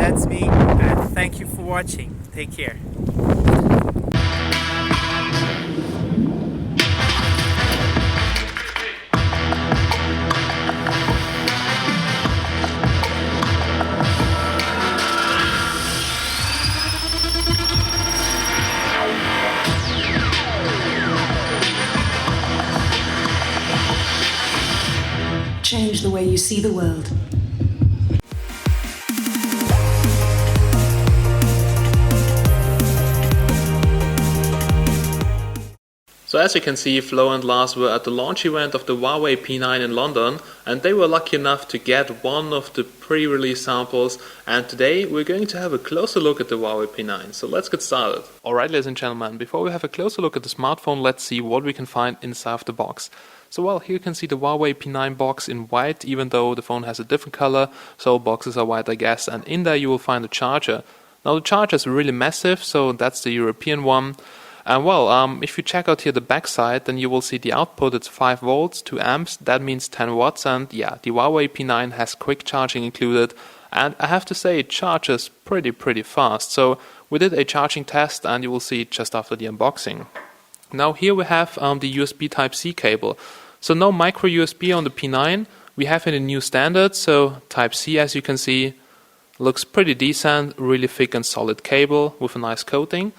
that's me, and thank you for watching. Take care. Change the way you see the world. So as you can see, Flo and Lars were at the launch event of the Huawei P9 in London, and they were lucky enough to get one of the pre-release samples, and today we're going to have a closer look at the Huawei P9. So let's get started. Alright, ladies and gentlemen, before we have a closer look at the smartphone, let's see what we can find inside of the box. So well, here you can see the Huawei P9 box in white, even though the phone has a different color, so boxes are white I guess, and in there you will find a charger. Now the charger is really massive, so that's the European one. And well, if you check out here the back side, then you will see the output, it's 5 volts, 2 amps, that means 10 watts, and yeah, the Huawei P9 has quick charging included, and I have to say it charges pretty fast. So we did a charging test, and you will see it just after the unboxing. Now here we have the USB Type-C cable. So no micro USB on the P9, we have it in new standard, so Type-C as you can see looks pretty decent, really thick and solid cable with a nice coating.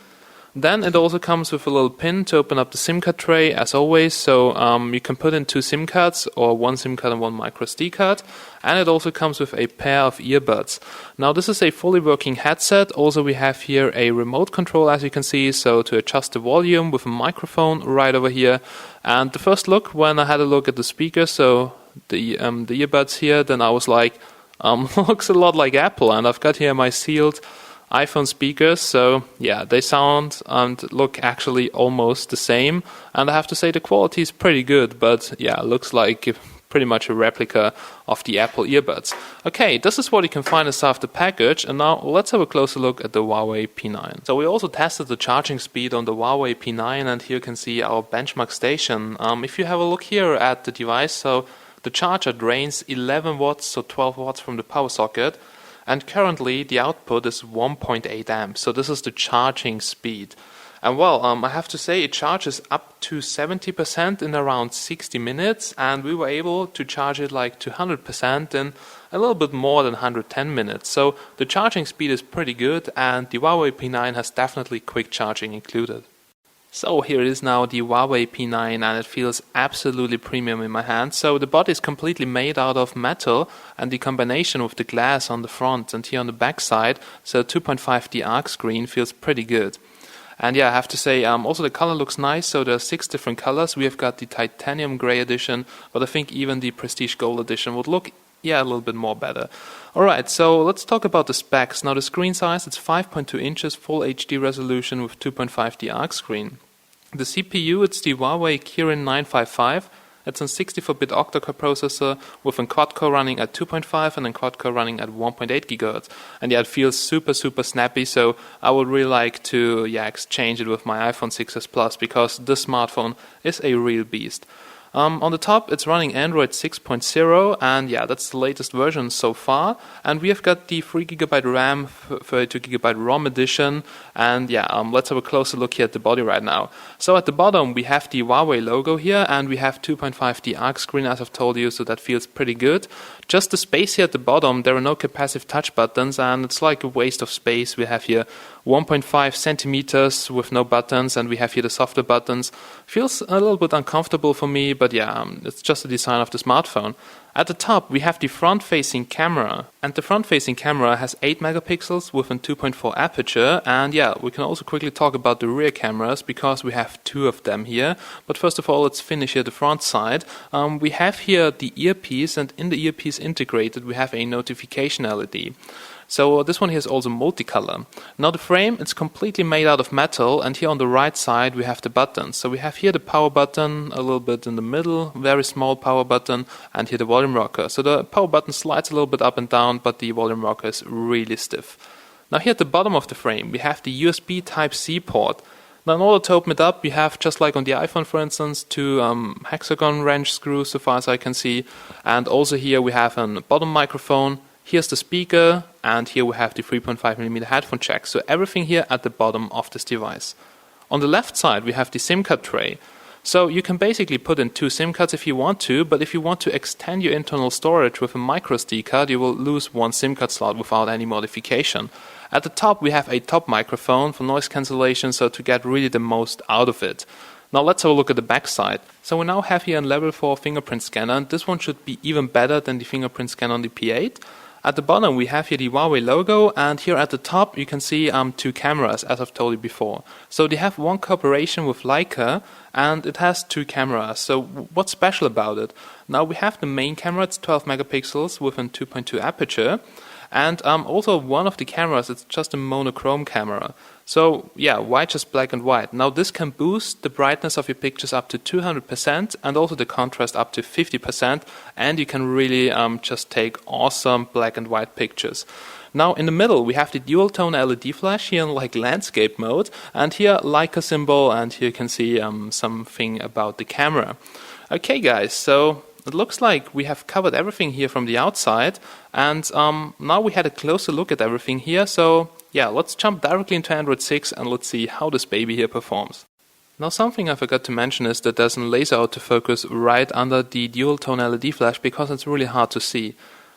Then it also comes with a little pin to open up the SIM card tray as always, so you can put in 2 SIM cards or 1 SIM card and 1 micro SD card, and it also comes with a pair of earbuds. Now this is a fully working headset. Also we have here a remote control as you can see, so to adjust the volume with a microphone right over here. And the first look when I had a look at the speakers, so the earbuds here, then I was like, looks a lot like Apple, and I've got here my sealed iPhone speakers, so yeah, they sound and look actually almost the same, and I have to say the quality is pretty good, but yeah, looks like pretty much a replica of the Apple earbuds. Okay, this is what you can find inside the package, and now let's have a closer look at the Huawei P9. So we also tested the charging speed on the Huawei P9, and here you can see our benchmark station. If you have a look here at the device, so the charger drains 11 watts, so 12 watts from the power socket, and currently the output is 1.8 amps, so this is the charging speed. And well, I have to say it charges up to 70% in around 60 minutes, and we were able to charge it like to 100% in a little bit more than 110 minutes. So the charging speed is pretty good, and the Huawei P9 has definitely quick charging included. So here it is now, the Huawei P9, and it feels absolutely premium in my hand. So the body is completely made out of metal, and the combination with the glass on the front and here on the back side, so 2.5D arc screen feels pretty good. And yeah, I have to say, also the color looks nice, so there are 6 different colors. We have got the titanium gray edition, but I think even the prestige gold edition would look a little bit more better. Alright, so let's talk about the specs. Now the screen size, it's 5.2 inches, full HD resolution with 2.5D arc screen. The CPU, it's the Huawei Kirin 955. It's a 64-bit octa-core processor with a quad-core running at 2.5 and a quad-core running at 1.8 GHz. And yeah, it feels super snappy, so I would really like to exchange it with my iPhone 6s Plus, because this smartphone is a real beast. On the top, it's running Android 6.0, and yeah, that's the latest version so far. And we have got the 3GB RAM, 32GB ROM edition, and yeah, let's have a closer look here at the body right now. So at the bottom, we have the Huawei logo here, and we have 2.5D arc screen, as I've told you, so that feels pretty good. Just the space here at the bottom, there are no capacitive touch buttons, and it's like a waste of space. We have here 1.5 centimeters with no buttons, and we have here the softer buttons. Feels a little bit uncomfortable for me, but yeah, it's just the design of the smartphone. At the top we have the front-facing camera, and the front-facing camera has 8 megapixels with a 2.4 aperture, and yeah, we can also quickly talk about the rear cameras because we have 2 of them here. But first of all, let's finish here the front side. We have here the earpiece, and in the earpiece integrated we have a notification LED. So this one here is also multicolor. Now the frame, it's completely made out of metal, and here on the right side we have the buttons. So we have here the power button a little bit in the middle, very small power button, and here the volume rocker. So the power button slides a little bit up and down, but the volume rocker is really stiff. Now here at the bottom of the frame we have the USB Type-C port. Now in order to open it up, we have, just like on the iPhone for instance, 2 hexagon wrench screws so far as I can see, and also here we have a bottom microphone. Here's the speaker, and here we have the 3.5mm headphone jack. So everything here at the bottom of this device. On the left side we have the SIM card tray. So you can basically put in 2 SIM cards if you want to, but if you want to extend your internal storage with a micro SD card, you will lose 1 SIM card slot without any modification. At the top we have a top microphone for noise cancellation, so to get really the most out of it. Now let's have a look at the back side. So we now have here a level 4 fingerprint scanner, and this one should be even better than the fingerprint scanner on the P8. At the bottom we have here the Huawei logo, and here at the top you can see 2 cameras, as I've told you before. So they have one cooperation with Leica, and it has 2 cameras. So what's special about it? Now we have the main camera, it's 12 megapixels with a 2.2 aperture, and also one of the cameras, it's just a monochrome camera. So yeah, why just black and white? Now this can boost the brightness of your pictures up to 200% and also the contrast up to 50%, and you can really just take awesome black and white pictures. Now in the middle we have the dual tone LED flash here in like landscape mode, and here Leica symbol, and here you can see something about the camera. Okay guys, so it looks like we have covered everything here from the outside, and now we had a closer look at everything here, so yeah, let's jump directly into Android 6 and let's see how this baby here performs. Now something I forgot to mention is that there's a laser autofocus right under the dual tone LED flash because it's really hard to see.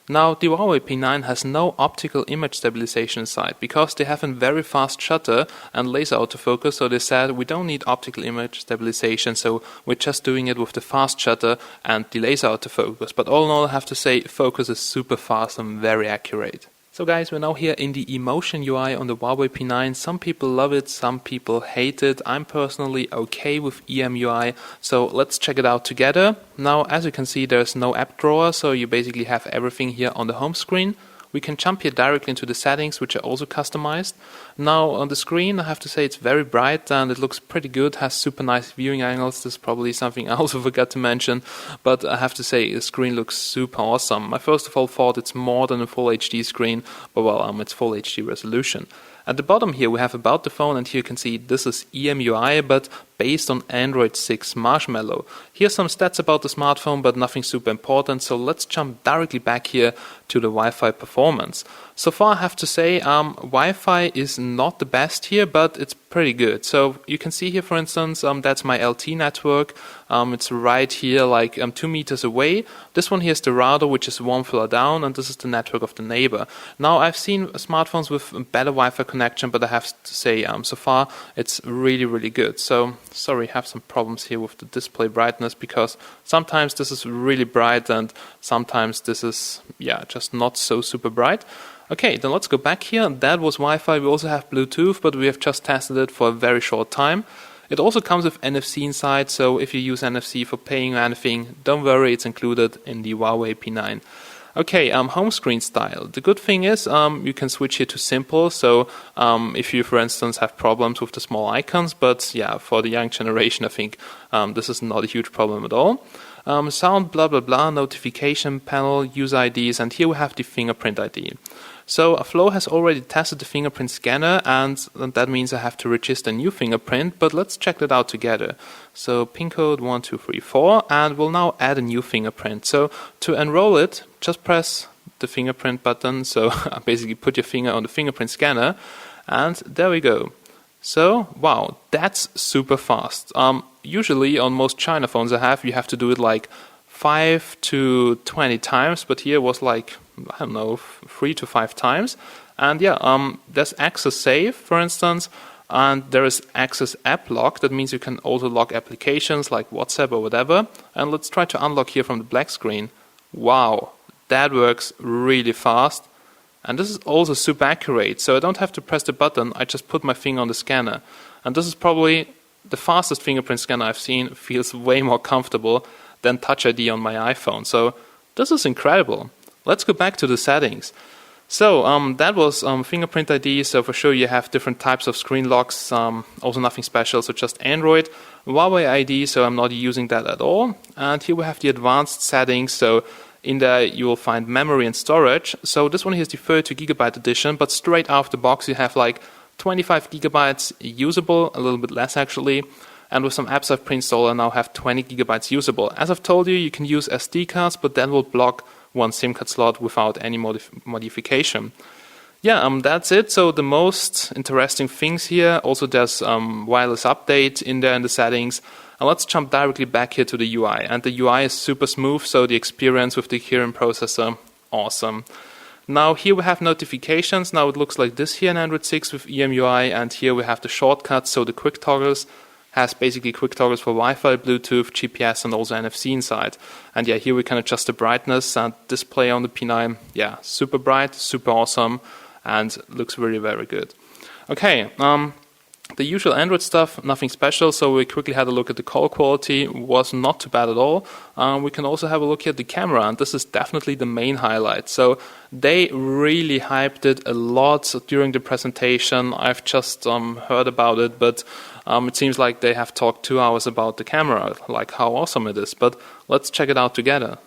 Now the Huawei P9 has no optical image stabilization inside because they have a very fast shutter and laser autofocus, so they said we don't need optical image stabilization, so we're just doing it with the fast shutter and the laser autofocus. But all in all I have to say, focus is super fast and very accurate. So guys, we're now here in the Emotion UI on the Huawei P9. Some people love it, some people hate it. I'm personally okay with EMUI, so let's check it out together. Now, as you can see, there's no app drawer, so you basically have everything here on the home screen. We can jump here directly into the settings, which are also customized. Now on the screen, I have to say it's very bright and it looks pretty good, has super nice viewing angles. This is probably something I also forgot to mention, but I have to say the screen looks super awesome. I first of all thought it's more than a full HD screen, but well, it's full HD resolution. At the bottom here we have about the phone, and here you can see this is EMUI, but based on Android 6 Marshmallow. Here's some stats about the smartphone, but nothing super important, so let's jump directly back here to the Wi-Fi performance. So far I have to say Wi-Fi is not the best here, but it's pretty good. So you can see here, for instance, that's my LTE network. It's right here, like 2 meters away. This one here is the router, which is 1 floor down, and this is the network of the neighbor. Now I've seen smartphones with a better Wi-Fi connection, but I have to say so far it's really good. So sorry, I have some problems here with the display brightness because sometimes this is really bright and sometimes this is just not so super bright. Okay, then let's go back here. That was Wi-Fi. We also have Bluetooth, but we have just tested it for a very short time. It also comes with NFC inside, so if you use NFC for paying or anything, don't worry, it's included in the Huawei P9. Okay, home screen style. The good thing is you can switch here to simple, so if you, for instance, have problems with the small icons, but yeah, for the young generation, I think this is not a huge problem at all. Sound, blah blah blah, notification panel, user IDs, and here we have the fingerprint ID. So Flo has already tested the fingerprint scanner, and that means I have to register a new fingerprint, but let's check that out together. So pin code 1234, and we'll now add a new fingerprint. So to enroll it, just press the fingerprint button, so basically put your finger on the fingerprint scanner, and there we go. So, wow, that's super fast. Usually on most China phones I have, you have to do it like 5 to 20 times, but here was like, I don't know, 3 to 5 times. And yeah, there's access save, for instance, and there is access app lock. That means you can also lock applications like WhatsApp or whatever. And let's try to unlock here from the black screen. Wow, that works really fast. And this is also super accurate, so I don't have to press the button, I just put my finger on the scanner. And this is probably the fastest fingerprint scanner I've seen. It feels way more comfortable than Touch ID on my iPhone. So this is incredible. Let's go back to the settings. So that was fingerprint ID, so for sure you have different types of screen locks, also nothing special, so just Android. Huawei ID, so I'm not using that at all. And here we have the advanced settings, so in there you will find memory and storage. So this one here is the 32GB edition, but straight out of the box you have like 25 gigabytes usable, a little bit less actually. And with some apps I've pre-installed, I now have 20 gigabytes usable. As I've told you, you can use SD cards, but that will block one SIM card slot without any modification. yeah, that's it. So the most interesting things here, also there's wireless update in there in the settings. And let's jump directly back here to the UI. And the UI is super smooth, so the experience with the Kirin processor, awesome. Now here we have notifications. Now it looks like this here in Android 6 with EMUI, and here we have the shortcuts, so the quick toggles. Has basically quick toggles for Wi-Fi, Bluetooth, GPS, and also NFC inside. And yeah, here we can adjust the brightness and display on the P9. Yeah, super bright, super awesome, and looks really very good. Okay, the usual Android stuff, nothing special, so we quickly had a look at the call quality, was not too bad at all. We can also have a look at the camera, and this is definitely the main highlight. So they really hyped it a lot during the presentation. I've just heard about it, but it seems like they have talked 2 hours about the camera, like how awesome it is. But let's check it out together.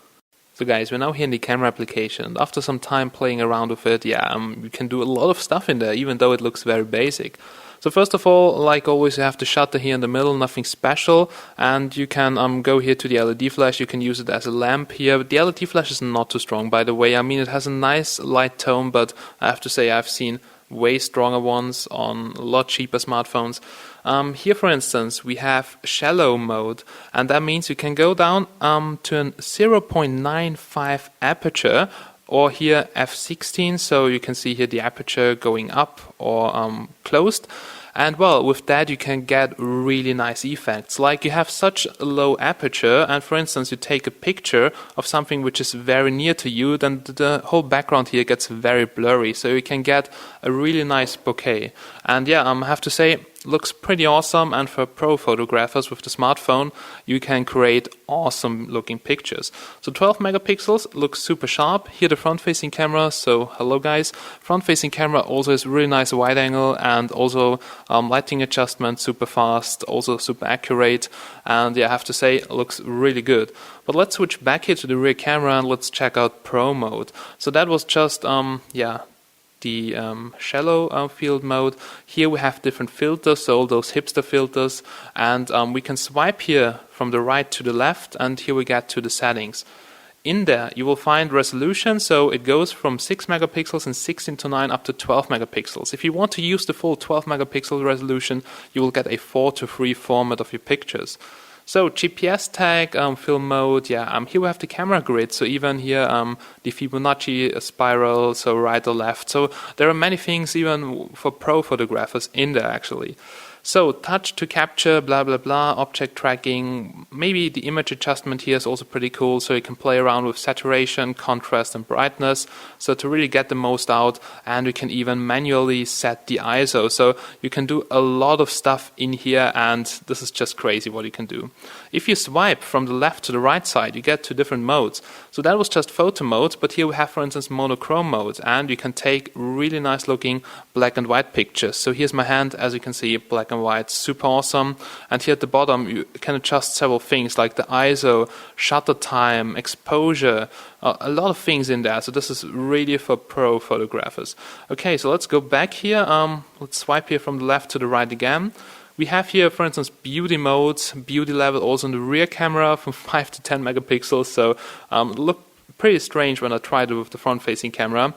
So guys, we're now here in the camera application. After some time playing around with it, yeah, you can do a lot of stuff in there, even though it looks very basic. So first of all, like always, you have the shutter here in the middle, nothing special, and you can go here to the LED flash. You can use it as a lamp here. But the LED flash is not too strong, by the way. I mean, it has a nice light tone, but I have to say I've seen way stronger ones on a lot cheaper smartphones. Here, for instance, we have shallow mode, and that means you can go down to a 0.95 aperture, or here f16, so you can see here the aperture going up or closed. And well, with that you can get really nice effects. Like you have such a low aperture, and for instance you take a picture of something which is very near to you, then the whole background here gets very blurry, so you can get a really nice bokeh. And yeah, I have to say, looks pretty awesome, and for pro photographers with the smartphone you can create awesome looking pictures. So 12 megapixels, looks super sharp. Here the front facing camera, so hello guys, front facing camera also is really nice wide angle, and also lighting adjustment super fast, also super accurate, and yeah, I have to say it looks really good. But let's switch back here to the rear camera and let's check out pro mode. So that was just the shallow field mode. Here we have different filters, so all those hipster filters, and we can swipe here from the right to the left, and here we get to the settings. In there you will find resolution, so it goes from 6 megapixels and 16:9 up to 12 megapixels. If you want to use the full 12 megapixel resolution, you will get a 4:3 format of your pictures. So GPS tag, film mode, yeah, here we have the camera grid, so even here the Fibonacci spiral, so right or left. So there are many things even for pro photographers in there actually. So touch to capture, blah blah blah, object tracking, maybe the image adjustment here is also pretty cool, so you can play around with saturation, contrast and brightness, so to really get the most out, and you can even manually set the ISO, so you can do a lot of stuff in here, and this is just crazy what you can do. If you swipe from the left to the right side, you get to different modes. So that was just photo mode, but here we have for instance monochrome mode, and you can take really nice looking black and white pictures. So here's my hand, as you can see, black and white, super awesome. And here at the bottom you can adjust several things like the ISO, shutter time, exposure, a lot of things in there. So this is really for pro photographers. Okay, so let's go back here. Let's swipe here from the left to the right again. We have here, for instance, beauty modes, beauty level also in the rear camera from 5 to 10 megapixels. So look pretty strange when I tried it with the front-facing camera.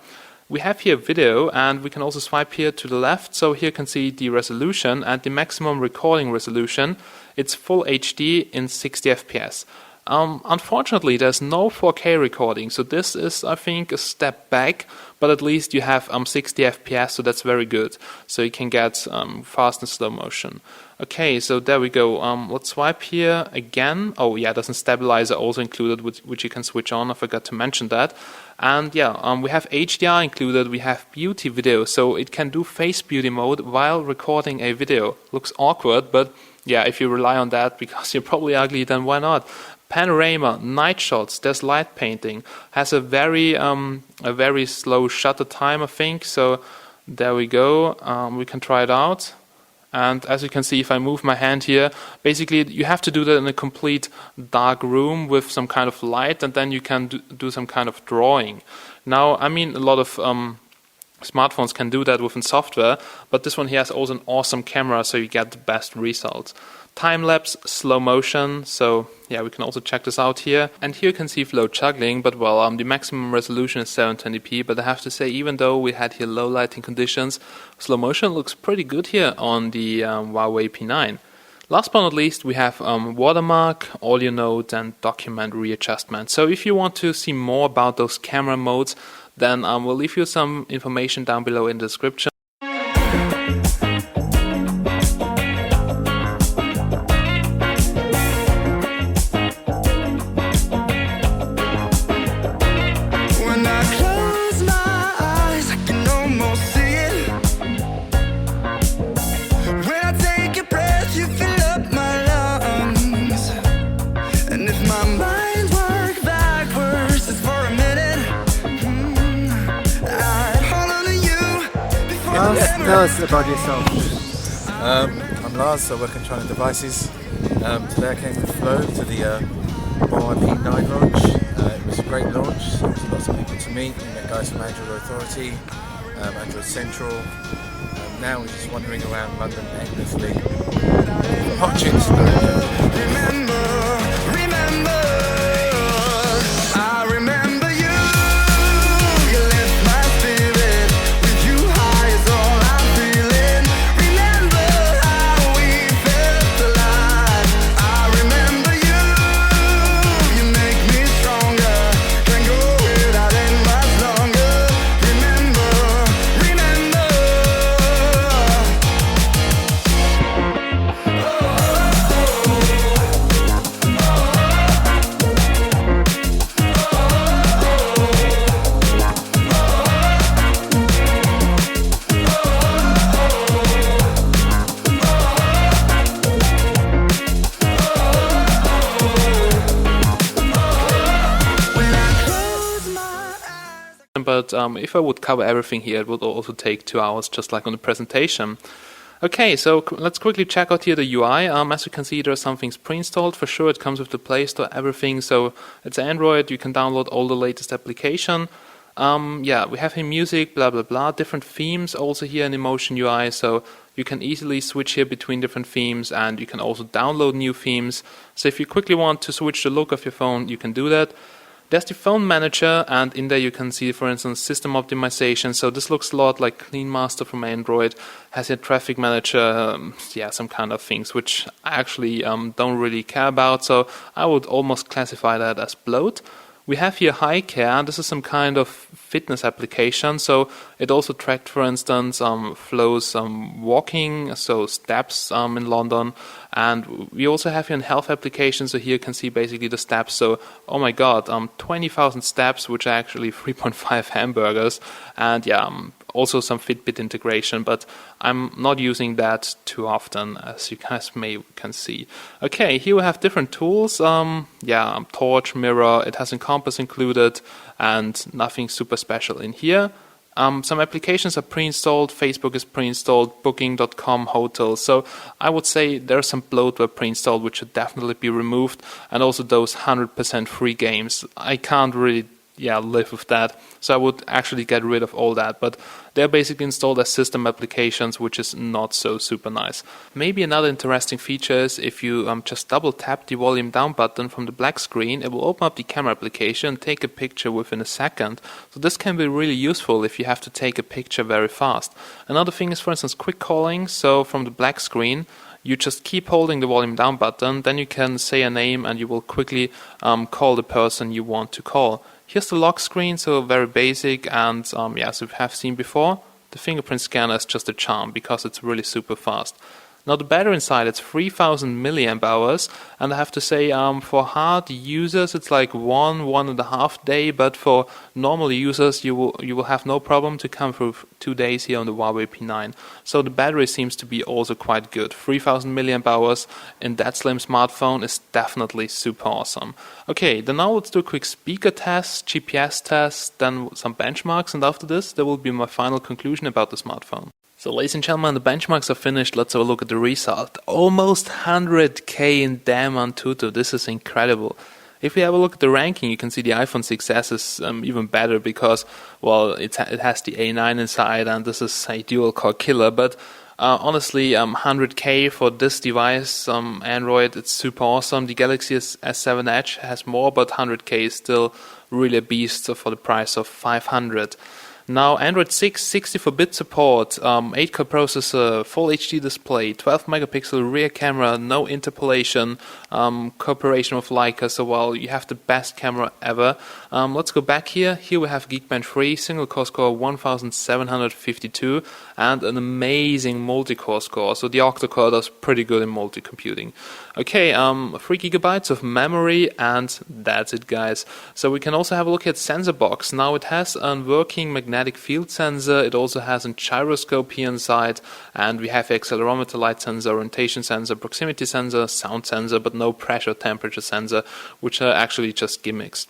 We have here video, and we can also swipe here to the left. So here you can see the resolution and the maximum recording resolution. It's full HD in 60 FPS. Unfortunately, there's no 4K recording, so this is, I think, a step back, but at least you have 60 FPS, so that's very good. So you can get fast and slow motion. Okay, so there we go. Let's swipe here again. Oh yeah, there's a stabilizer also included, which you can switch on. I forgot to mention that. And yeah, we have HDR included. We have beauty video, so it can do face beauty mode while recording a video. Looks awkward, but yeah, if you rely on that because you're probably ugly, then why not? Panorama, night shots, there's light painting, has a very slow shutter time, I think. So there we go. We can try it out. And as you can see, if I move my hand here, basically you have to do that in a complete dark room with some kind of light, and then you can do some kind of drawing. Now, I mean, a lot of smartphones can do that within software, but this one here has also an awesome camera, so you get the best results. Time-lapse, slow motion, so yeah, we can also check this out here. And here you can see float juggling, but well, the maximum resolution is 720p, but I have to say, even though we had here low lighting conditions, slow motion looks pretty good here on the Huawei P9. Last but not least, we have watermark, audio note, and document readjustment. So if you want to see more about those camera modes, then we'll leave you some information down below in the description. Tell us about yourself. I'm Lars, I work on ChinaDevices. Today I came with Flo to the Huawei P9 launch. It was a great launch, there was lots of people to meet. We met guys from Android Authority, Android Central. Now we're just wandering around London aimlessly, watching but if I would cover everything here, it would also take 2 hours, just like on the presentation. Okay, so let's quickly check out here the UI. As you can see, there are some things pre-installed. For sure, it comes with the Play Store, everything. So it's Android, you can download all the latest application. Yeah, we have here music, blah, blah, blah. Different themes also here in Emotion UI. So you can easily switch here between different themes, and you can also download new themes. So if you quickly want to switch the look of your phone, you can do that. There's the phone manager, and in there you can see, for instance, system optimization. So this looks a lot like Clean Master from Android. Has your traffic manager, yeah, some kind of things which I actually don't really care about. So I would almost classify that as bloat. We have here High Care. This is some kind of fitness application. So it also tracked, for instance, Flo's walking, so steps in London. And we also have here a health application. So here you can see basically the steps. So, oh my God, 20,000 steps, which are actually 3.5 hamburgers. And yeah, also some Fitbit integration, but I'm not using that too often, as you guys can see. Okay, here we have different tools. Yeah, torch, mirror, it has a compass included, and nothing super special in here. Some applications are pre-installed. Facebook is pre-installed, Booking.com, hotels. So I would say there's some bloatware pre-installed, which should definitely be removed, and also those 100% free games. I can't really live with that. So I would actually get rid of all that, but they're basically installed as system applications, which is not so super nice. Maybe another interesting feature is if you just double tap the volume down button from the black screen, it will open up the camera application and take a picture within a second. So this can be really useful if you have to take a picture very fast. Another thing is, for instance, quick calling. So from the black screen, you just keep holding the volume down button, then you can say a name and you will quickly call the person you want to call. Here's the lock screen, so very basic, and as we have seen before, the fingerprint scanner is just a charm because it's really super fast. Now the battery inside, it's 3000 milliamp hours, and I have to say for hard users it's like 1.5 days, but for normal users you will have no problem to come through 2 days here on the Huawei P9. So the battery seems to be also quite good. 3000 milliamp hours in that slim smartphone is definitely super awesome. Okay, then now let's do a quick speaker test, GPS test, then some benchmarks, and after this there will be my final conclusion about the smartphone. So ladies and gentlemen, the benchmarks are finished. Let's have a look at the result. Almost 100k in damn Antutu. This is incredible. If we have a look at the ranking, you can see the iPhone 6s is even better because, well, it has the A9 inside, and this is a dual-core killer. But honestly, 100K for this device, Android, it's super awesome. The Galaxy S7 Edge has more, but 100K is still really a beast for the price of 500. Now, Android 6, 64-bit support, 8-core processor, full HD display, 12-megapixel rear camera, no interpolation, cooperation with Leica, so well, you have the best camera ever. Let's go back here. Here we have Geekbench 3, single-core score 1752, and an amazing multi-core score, so the octa-core does pretty good in multi-computing. Okay, 3 gigabytes of memory, and that's it, guys. So we can also have a look at sensor box. Now it has a working magnetic field sensor, it also has a gyroscope here inside, and we have accelerometer, light sensor, orientation sensor, proximity sensor, sound sensor, but no pressure temperature sensor, which are actually just gimmicks.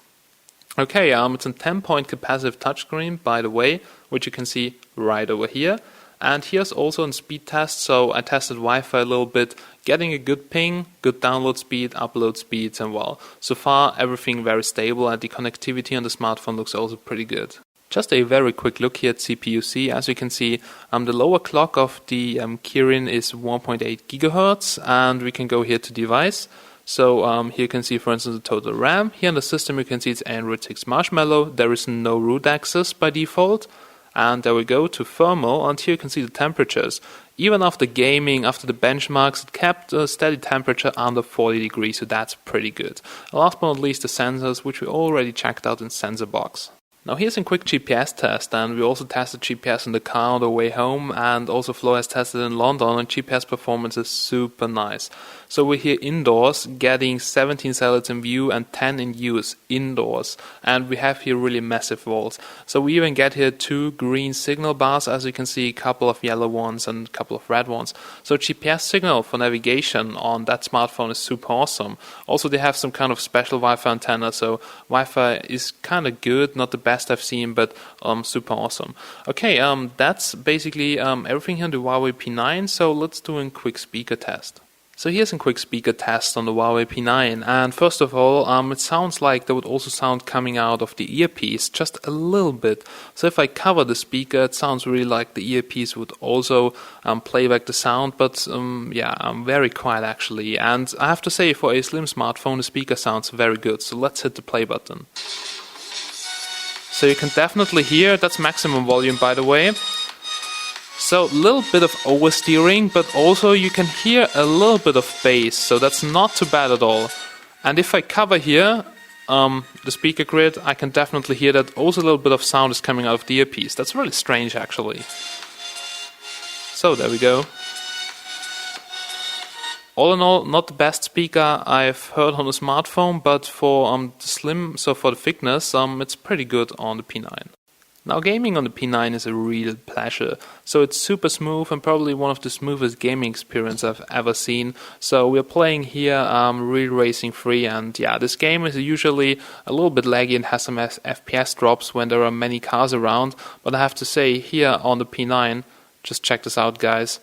Okay, it's a 10-point capacitive touchscreen, by the way, which you can see right over here. And here's also a speed test, so I tested Wi-Fi a little bit, getting a good ping, good download speed, upload speeds, and well, so far everything very stable, and the connectivity on the smartphone looks also pretty good. Just a very quick look here at CPU-C. As you can see, the lower clock of the Kirin is 1.8 gigahertz, and we can go here to device. So here you can see, for instance, the total RAM. Here in the system you can see it's Android 6 Marshmallow. There is no root access by default. And there we go to thermal, and here you can see the temperatures. Even after gaming, after the benchmarks, it kept a steady temperature under 40 degrees, so that's pretty good. Last but not least, the sensors, which we already checked out in Sensor Box. Now here's a quick GPS test, and we also tested GPS in the car on the way home, and also Flo has tested in London, and GPS performance is super nice. So we're here indoors, getting 17 satellites in view and 10 in use indoors, and we have here really massive walls. So we even get here 2 green signal bars, as you can see, a couple of yellow ones and a couple of red ones. So GPS signal for navigation on that smartphone is super awesome. Also they have some kind of special Wi-Fi antenna, so Wi-Fi is kind of good, not the best I've seen, but super awesome. Okay, that's basically everything here on the Huawei P9, so let's do a quick speaker test. So here's a quick speaker test on the Huawei P9, and first of all, it sounds like there would also sound coming out of the earpiece, just a little bit. So if I cover the speaker, it sounds really like the earpiece would also play back the sound, but yeah, very quiet actually. And I have to say, for a slim smartphone, the speaker sounds very good, so let's hit the play button. So you can definitely hear, that's maximum volume by the way. So a little bit of oversteering, but also you can hear a little bit of bass, so that's not too bad at all. And if I cover here the speaker grid, I can definitely hear that also a little bit of sound is coming out of the earpiece. That's really strange actually. So there we go. All in all, not the best speaker I've heard on a smartphone, but for the slim, so for the thickness, it's pretty good on the P9. Now gaming on the P9 is a real pleasure, so it's super smooth and probably one of the smoothest gaming experience I've ever seen. So we're playing here Real Racing 3, and yeah, this game is usually a little bit laggy and has some FPS drops when there are many cars around, but I have to say here on the P9, just check this out guys,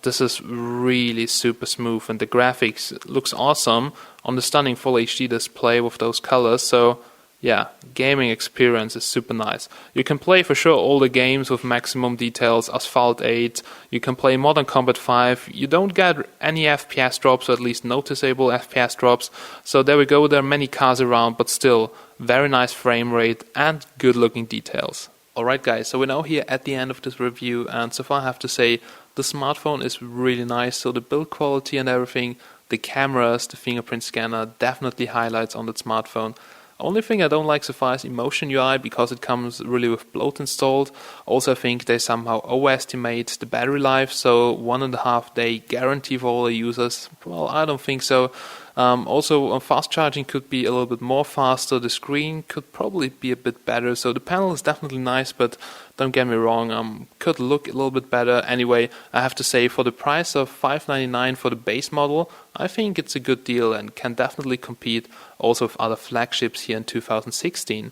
this is really super smooth and the graphics looks awesome on the stunning full HD display with those colors, so yeah, gaming experience is super nice. You can play for sure all the games with maximum details, Asphalt 8, you can play Modern Combat 5, you don't get any FPS drops, or at least noticeable FPS drops, so there we go, there are many cars around, but still, very nice frame rate and good looking details. Alright guys, so we're now here at the end of this review, and so far I have to say, the smartphone is really nice, so the build quality and everything, the cameras, the fingerprint scanner, definitely highlights on that smartphone. Only thing I don't like so far is Emotion UI, because it comes really with bloat installed. Also I think they somehow overestimate the battery life, so 1.5 day guarantee for all the users. Well, I don't think so. Also fast charging could be a little bit more faster, the screen could probably be a bit better, so the panel is definitely nice, but don't get me wrong, could look a little bit better. Anyway, I have to say, for the price of $599 for the base model, I think it's a good deal and can definitely compete also with other flagships here in 2016.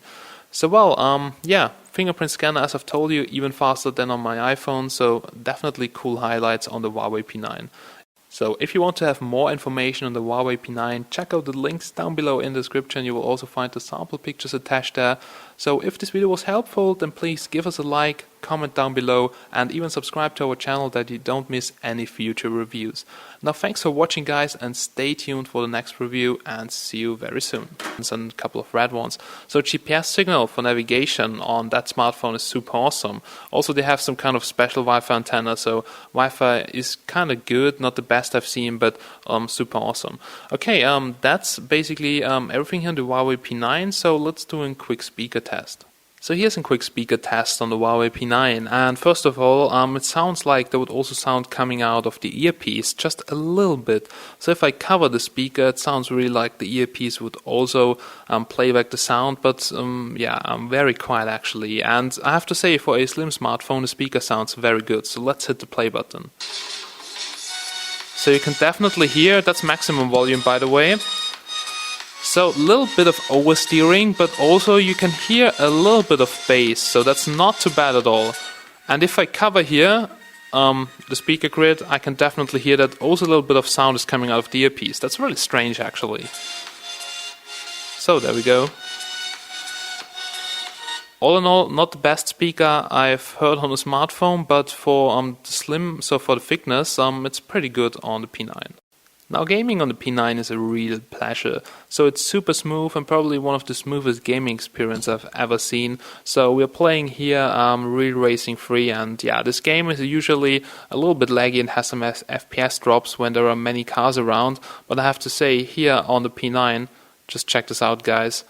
So well, yeah, fingerprint scanner, as I've told you, even faster than on my iPhone, so definitely cool highlights on the Huawei P9. So if you want to have more information on the Huawei P9, check out the links down below in the description. You will also find the sample pictures attached there. So if this video was helpful, then please give us a like, comment down below, and even subscribe to our channel that you don't miss any future reviews. Now thanks for watching guys, and stay tuned for the next review, and see you very soon. And a couple of red ones. So GPS signal for navigation on that smartphone is super awesome. Also they have some kind of special Wi-Fi antenna, so Wi-Fi is kind of good, not the best I've seen, but super awesome. Okay, that's basically everything here on the Huawei P9, so let's do a quick speaker test. So here's a quick speaker test on the Huawei P9, and first of all, it sounds like there would also sound coming out of the earpiece, just a little bit. So if I cover the speaker, it sounds really like the earpiece would also play back the sound, but yeah, very quiet actually. And I have to say, for a slim smartphone, the speaker sounds very good, so let's hit the play button. So you can definitely hear, that's maximum volume by the way. So a little bit of oversteering, but also you can hear a little bit of bass, so that's not too bad at all. And if I cover here the speaker grid, I can definitely hear that also a little bit of sound is coming out of the earpiece. That's really strange actually. So there we go. All in all, not the best speaker I've heard on a smartphone, but for the slim, so for the thickness, it's pretty good on the P9. Now gaming on the P9 is a real pleasure, so it's super smooth and probably one of the smoothest gaming experiences I've ever seen. So we're playing here Real Racing 3, and yeah, this game is usually a little bit laggy and has some FPS drops when there are many cars around, but I have to say here on the P9, just check this out guys,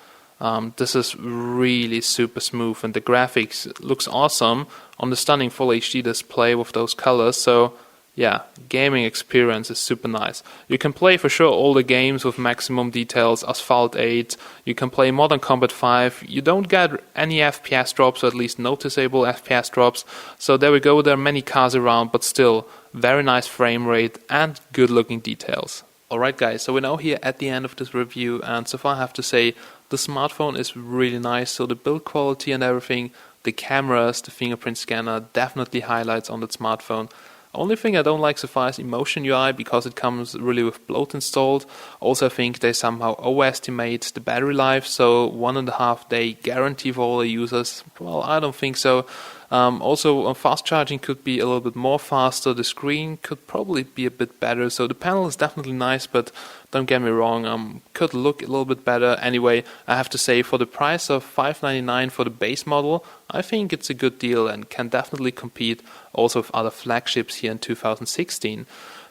this is really super smooth and the graphics looks awesome on the stunning Full HD display with those colors, so yeah, gaming experience is super nice. You can play for sure all the games with maximum details, Asphalt 8, you can play Modern Combat 5, you don't get any FPS drops, or at least noticeable FPS drops, so there we go, there are many cars around, but still, very nice frame rate and good looking details. Alright guys, so we're now here at the end of this review, and so far I have to say, the smartphone is really nice, so the build quality and everything, the cameras, the fingerprint scanner, definitely highlights on that smartphone. Only thing I don't like so far is Emotion UI, because it comes really with bloat installed. Also I think they somehow overestimate the battery life, so 1.5 day guarantee for all the users. Well, I don't think so. Also fast charging could be a little bit more faster, the screen could probably be a bit better, so the panel is definitely nice, but don't get me wrong, could look a little bit better. Anyway, I have to say, for the price of $599 for the base model, I think it's a good deal and can definitely compete also with other flagships here in 2016.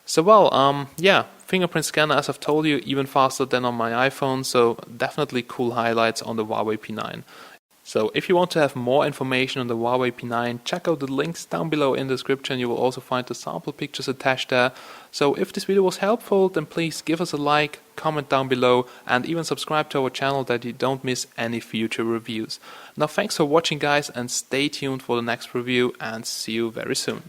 So well, yeah, fingerprint scanner, as I've told you, even faster than on my iPhone, so definitely cool highlights on the Huawei P9. So if you want to have more information on the Huawei P9, check out the links down below in the description. You will also find the sample pictures attached there. So if this video was helpful, then please give us a like, comment down below, and even subscribe to our channel that you don't miss any future reviews. Now thanks for watching guys, and stay tuned for the next review, and see you very soon.